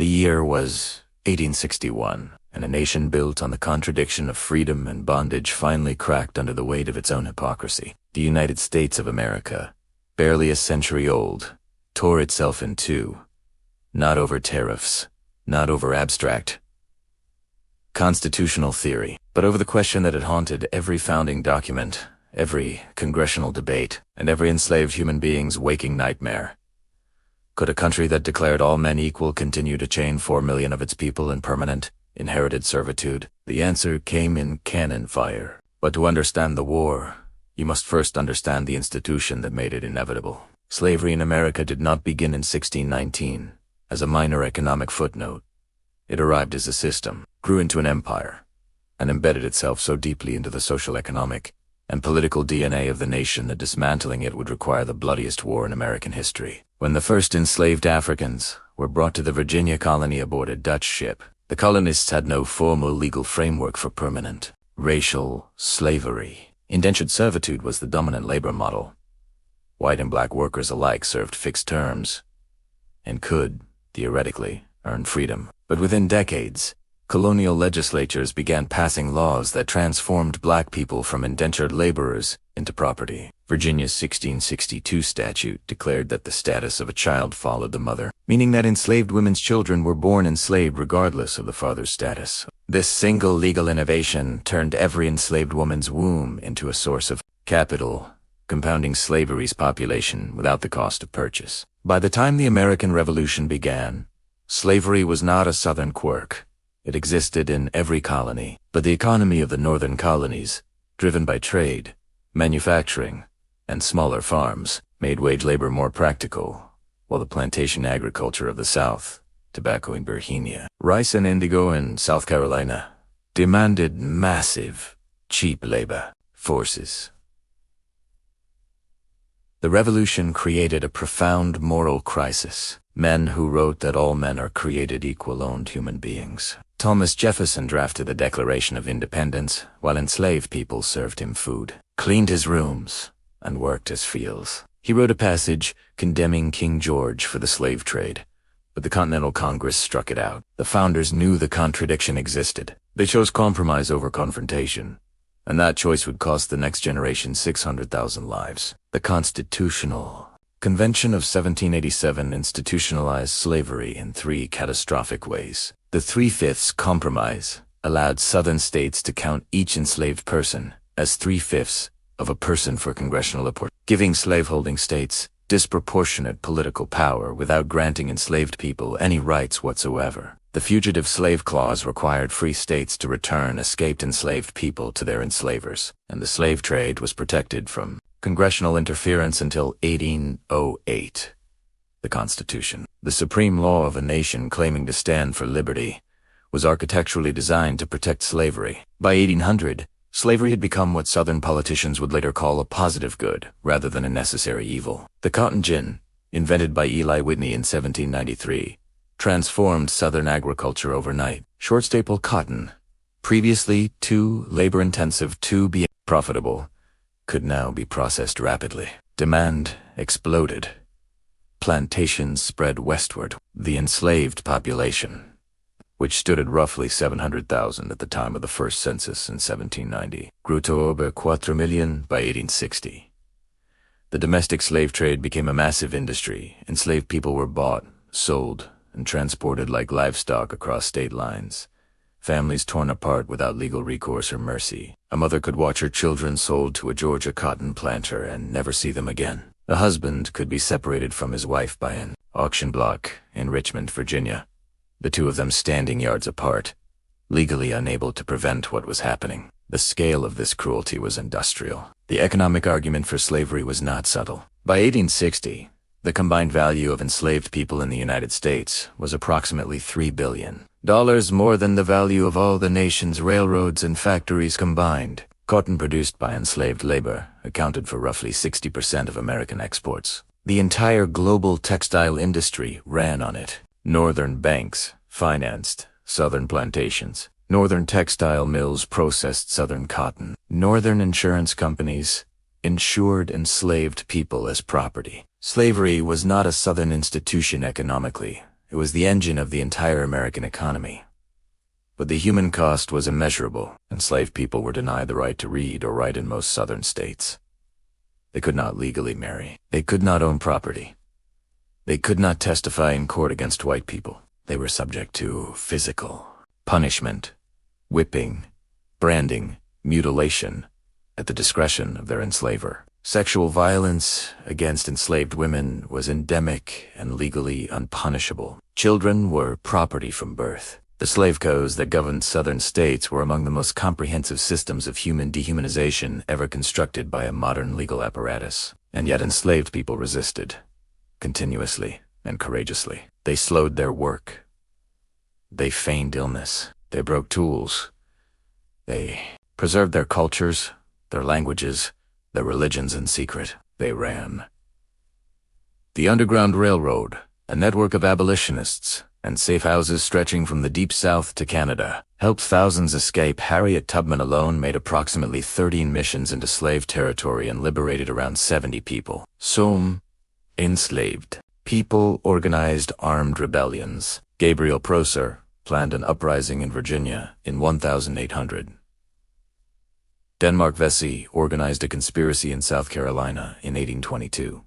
The year was 1861, and a nation built on the contradiction of freedom and bondage finally cracked under the weight of its own hypocrisy. The United States of America, barely a century old, tore itself in two, not over tariffs, not over abstract constitutional theory, but over the question that had haunted every founding document, every congressional debate, and every enslaved human being's waking nightmare. Could a country that declared all men equal continue to chain 4 million of its people in permanent, inherited servitude? The answer came in cannon fire. But to understand the war, you must first understand the institution that made it inevitable. Slavery in America did not begin in 1619 as a minor economic footnote. It arrived as a system, grew into an empire, and embedded itself so deeply into the social, economic, and political DNA of the nation that dismantling it would require the bloodiest war in American history. When the first enslaved Africans were brought to the Virginia colony aboard a Dutch ship, the colonists had no formal legal framework for permanent racial slavery. Indentured servitude was the dominant labor model. White and black workers alike served fixed terms and could, theoretically, earn freedom. But within decades, colonial legislatures began passing laws that transformed black people from indentured laborers into property. Virginia's 1662 statute declared that the status of a child followed the mother, meaning that enslaved women's children were born enslaved regardless of the father's status. This single legal innovation turned every enslaved woman's womb into a source of capital, compounding slavery's population without the cost of purchase. By the time the American Revolution began, slavery was not a Southern quirk. It existed in every colony, but the economy of the northern colonies, driven by trade, manufacturing, and smaller farms, made wage labor more practical, while the plantation agriculture of the South, tobacco in Virginia, rice and indigo in South Carolina, demanded massive, cheap labor forces. The Revolution created a profound moral crisis. Men who wrote that all men are created equal owned human beings. Thomas Jefferson drafted the Declaration of Independence, while enslaved people served him food, cleaned his rooms, and worked his fields. He wrote a passage condemning King George for the slave trade, but the Continental Congress struck it out. The founders knew the contradiction existed. They chose compromise over confrontation, and that choice would cost the next generation 600,000 lives. The Constitutional Convention of 1787 institutionalized slavery in 3 catastrophic ways. The 3/5 Compromise allowed Southern states to count each enslaved person as 3/5 of a person for congressional apportionment, giving slaveholding states disproportionate political power without granting enslaved people any rights whatsoever. The Fugitive Slave Clause required free states to return escaped enslaved people to their enslavers, and the slave trade was protected from congressional interference until 1808. The Constitution, the supreme law of a nation claiming to stand for liberty, was architecturally designed to protect slavery. By 1800, slavery had become what Southern politicians would later call a positive good, rather than a necessary evil. The cotton gin, invented by Eli Whitney in 1793, transformed Southern agriculture overnight. Short staple cotton, previously too labor-intensive to be profitable, could now be processed rapidly. Demand exploded. Plantations spread westward. The enslaved population, which stood at roughly 700,000 at the time of the first census in 1790, grew to over 4 million by 1860. The domestic slave trade became a massive industry. Enslaved people were bought, sold, and transported like livestock across state lines. Families torn apart without legal recourse or mercy. A mother could watch her children sold to a Georgia cotton planter and never see them again. A husband could be separated from his wife by an auction block in Richmond, Virginia, the two of them standing yards apart, legally unable to prevent what was happening. The scale of this cruelty was industrial. The economic argument for slavery was not subtle. By 1860, the combined value of enslaved people in the United States was approximately $3 billion, more than the value of all the nation's railroads and factories combined. Cotton produced by enslaved labor accounted for roughly 60% of American exports. The entire global textile industry ran on it. Northern banks financed Southern plantations. Northern textile mills processed Southern cotton. Northern insurance companies insured enslaved people as property. Slavery was not a Southern institution economically. It was the engine of the entire American economy. But the human cost was immeasurable. Enslaved people were denied the right to read or write in most southern states. They could not legally marry. They could not own property. They could not testify in court against white people. They were subject to physical punishment, whipping, branding, mutilation, at the discretion of their enslaver. Sexual violence against enslaved women was endemic and legally unpunishable. Children were property from birth. The slave codes that governed southern states were among the most comprehensive systems of human dehumanization ever constructed by a modern legal apparatus. And yet enslaved people resisted, continuously and courageously. They slowed their work. They feigned illness. They broke tools. They preserved their cultures, their languages, their religions in secret. They ran. The Underground Railroad, a network of abolitionists and safe houses stretching from the Deep South to Canada, helped thousands escape. Harriet Tubman alone made approximately 13 missions into slave territory and liberated around 70 people. Some enslaved people organized armed rebellions. Gabriel Prosser planned an uprising in Virginia in 1800. Denmark Vesey organized a conspiracy in South Carolina in 1822.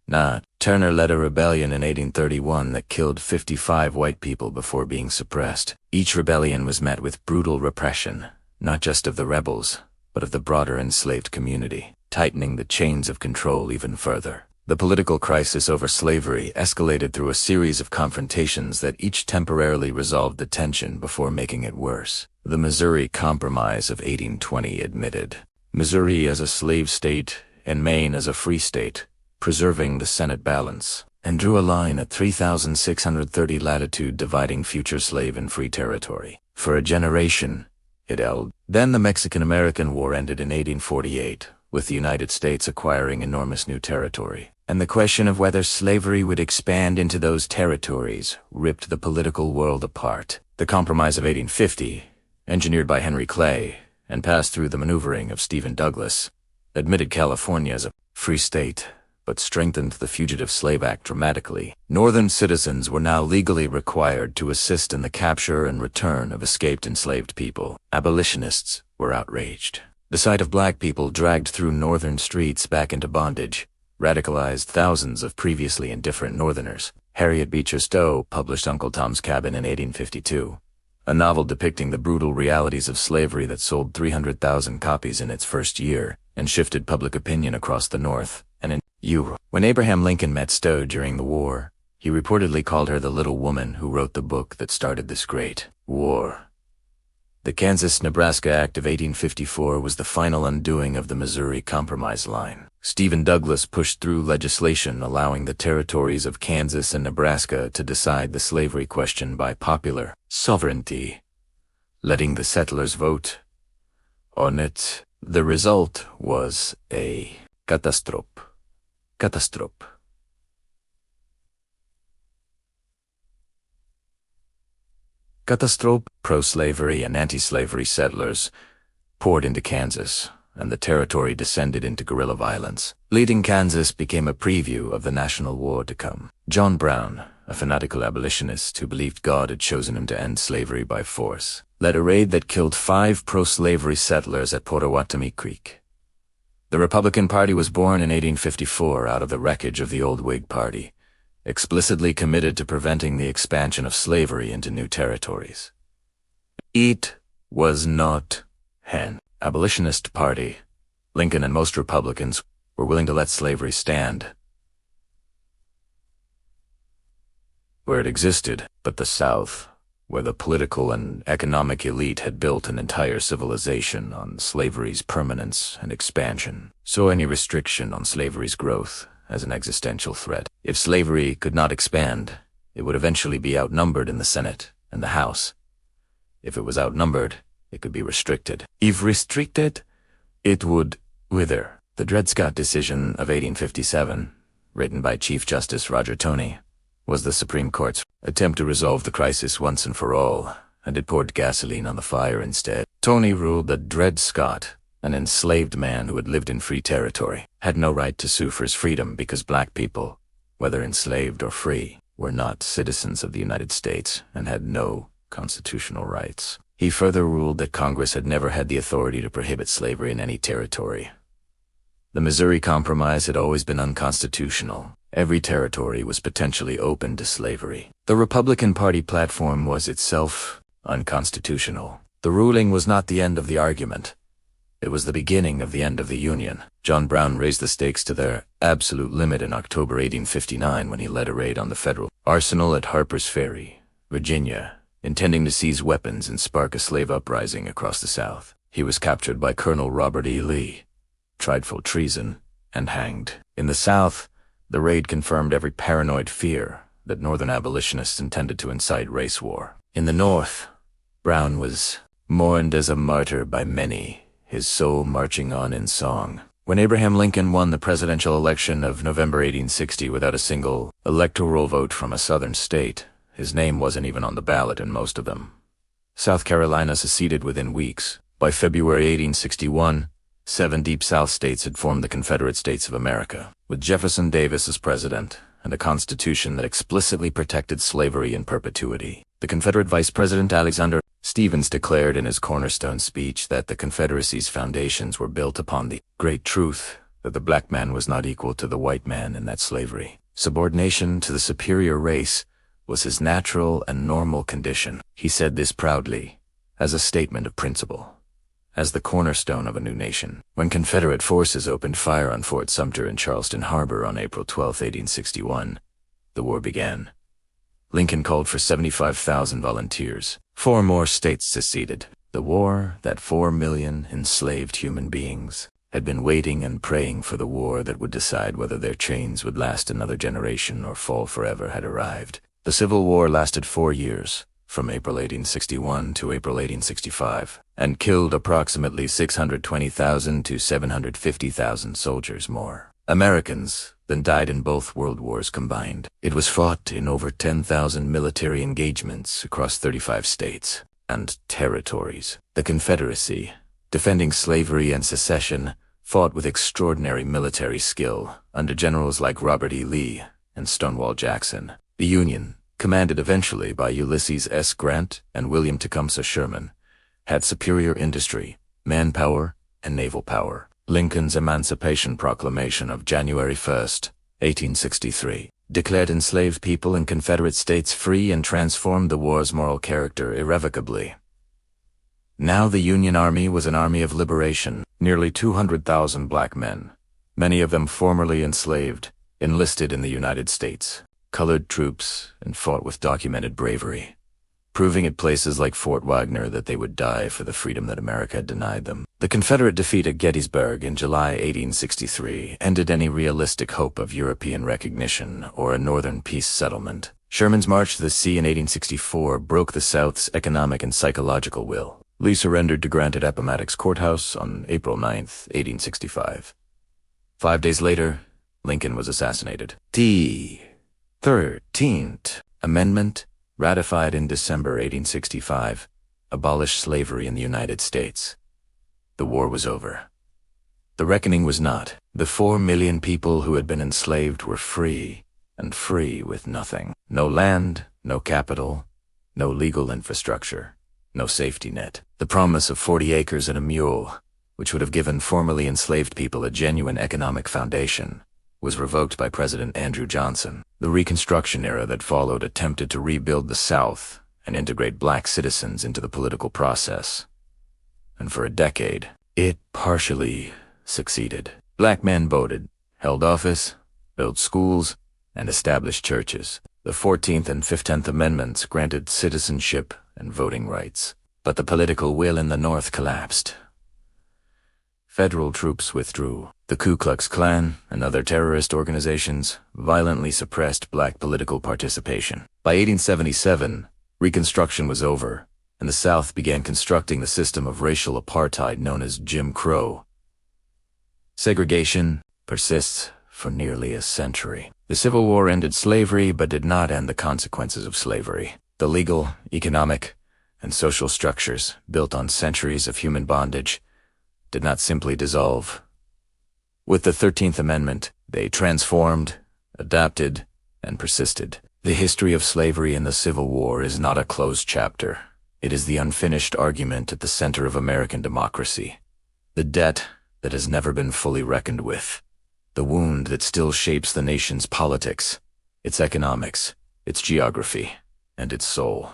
Nat Turner led a rebellion in 1831 that killed 55 white people before being suppressed. Each rebellion was met with brutal repression, not just of the rebels, but of the broader enslaved community, tightening the chains of control even further. The political crisis over slavery escalated through a series of confrontations that each temporarily resolved the tension before making it worse. The Missouri Compromise of 1820 admitted Missouri as a slave state and Maine as a free state, preserving the Senate balance, and drew a line at 3,630 latitude dividing future slave and free territory. For a generation, it held. Then the Mexican-American War ended in 1848, with the United States acquiring enormous new territory. And the question of whether slavery would expand into those territories ripped the political world apart. The Compromise of 1850, engineered by Henry Clay and passed through the maneuvering of Stephen Douglas, admitted California as a free state, but strengthened the Fugitive Slave Act dramatically. Northern citizens were now legally required to assist in the capture and return of escaped enslaved people. Abolitionists were outraged. The sight of black people dragged through northern streets back into bondage radicalized thousands of previously indifferent Northerners. Harriet Beecher Stowe published Uncle Tom's Cabin in 1852, a novel depicting the brutal realities of slavery that sold 300,000 copies in its first year and shifted public opinion across the North and in Europe. When Abraham Lincoln met Stowe during the war, he reportedly called her the little woman who wrote the book that started this great war. The Kansas-Nebraska Act of 1854 was the final undoing of the Missouri Compromise line. Stephen Douglas pushed through legislation allowing the territories of Kansas and Nebraska to decide the slavery question by popular sovereignty, letting the settlers vote on it. The result was a catastrophe. Pro-slavery and anti-slavery settlers poured into Kansas, and the territory descended into guerrilla violence. Leading Kansas became a preview of the national war to come. John Brown, a fanatical abolitionist who believed God had chosen him to end slavery by force, led a raid that killed 5 pro-slavery settlers at Pottawatomie Creek. The Republican Party was born in 1854 out of the wreckage of the old Whig Party, explicitly committed to preventing the expansion of slavery into new territories. It was not an abolitionist party. Lincoln and most Republicans were willing to let slavery stand where it existed, but the South, where the political and economic elite had built an entire civilization on slavery's permanence and expansion, saw any restriction on slavery's growth as an existential threat. If slavery could not expand, it would eventually be outnumbered in the Senate and the House. If it was outnumbered, it could be restricted. If restricted, it would wither. The Dred Scott decision of 1857, written by Chief Justice Roger Taney, was the Supreme Court's attempt to resolve the crisis once and for all, and it poured gasoline on the fire instead. Taney ruled that Dred Scott, an enslaved man who had lived in free territory, had no right to sue for his freedom because black people, whether enslaved or free, were not citizens of the United States and had no constitutional rights. He further ruled that Congress had never had the authority to prohibit slavery in any territory. The Missouri Compromise had always been unconstitutional. Every territory was potentially open to slavery. The Republican Party platform was itself unconstitutional. The ruling was not the end of the argument. It was the beginning of the end of the Union. John Brown raised the stakes to their absolute limit in October 1859 when he led a raid on the federal arsenal at Harper's Ferry, Virginia, intending to seize weapons and spark a slave uprising across the South. He was captured by Colonel Robert E. Lee, tried for treason, and hanged. In the South, the raid confirmed every paranoid fear that Northern abolitionists intended to incite race war. In the North, Brown was mourned as a martyr by many, his soul marching on in song. When Abraham Lincoln won the presidential election of November 1860 without a single electoral vote from a Southern state, his name wasn't even on the ballot in most of them. South Carolina seceded within weeks. By February 1861, 7 Deep South states had formed the Confederate States of America, with Jefferson Davis as president and a constitution that explicitly protected slavery in perpetuity. The Confederate Vice President Alexander Stephens declared in his cornerstone speech that the Confederacy's foundations were built upon the great truth that the black man was not equal to the white man and that slavery, subordination to the superior race, was his natural and normal condition. He said this proudly, as a statement of principle, as the cornerstone of a new nation. When Confederate forces opened fire on Fort Sumter in Charleston Harbor on April 12, 1861, the war began. Lincoln called for 75,000 volunteers. 4 more states seceded. The war that 4 million enslaved human beings had been waiting and praying for, the war that would decide whether their chains would last another generation or fall forever, had arrived. The Civil War lasted 4 years, from April 1861 to April 1865, and killed approximately 620,000 to 750,000 soldiers more Americans than died in both world wars combined. It was fought in over 10,000 military engagements across 35 states and territories. The Confederacy, defending slavery and secession, fought with extraordinary military skill under generals like Robert E. Lee and Stonewall Jackson. The Union, commanded eventually by Ulysses S. Grant and William Tecumseh Sherman, had superior industry, manpower, and naval power. Lincoln's Emancipation Proclamation of January 1, 1863, declared enslaved people in Confederate States free and transformed the war's moral character irrevocably. Now the Union Army was an army of liberation. Nearly 200,000 black men, many of them formerly enslaved, enlisted in the United States, colored troops, and fought with documented bravery, proving at places like Fort Wagner that they would die for the freedom that America had denied them. The Confederate defeat at Gettysburg in July 1863 ended any realistic hope of European recognition or a Northern peace settlement. Sherman's march to the sea in 1864 broke the South's economic and psychological will. Lee surrendered to Grant at Appomattox Courthouse on April 9, 1865. 5 days later, Lincoln was assassinated. The 13th Amendment, ratified in December 1865, abolished slavery in the United States. The war was over. The reckoning was not. The 4 million people who had been enslaved were free, and free with nothing. No land, no capital, no legal infrastructure, no safety net. The promise of 40 acres and a mule, which would have given formerly enslaved people a genuine economic foundation, was revoked by President Andrew Johnson. The Reconstruction era that followed attempted to rebuild the South and integrate black citizens into the political process. And for a decade, it partially succeeded. Black men voted, held office, built schools, and established churches. The 14th and 15th Amendments granted citizenship and voting rights. But the political will in the North collapsed. Federal troops withdrew. The Ku Klux Klan and other terrorist organizations violently suppressed black political participation. By 1877, Reconstruction was over, and the South began constructing the system of racial apartheid known as Jim Crow. Segregation persists for nearly a century. The Civil War ended slavery but did not end the consequences of slavery. The legal, economic, and social structures built on centuries of human bondage did not simply dissolve. With the 13th Amendment, they transformed, adapted, and persisted. The history of slavery and the Civil War is not a closed chapter. It is the unfinished argument at the center of American democracy. The debt that has never been fully reckoned with. The wound that still shapes the nation's politics, its economics, its geography, and its soul.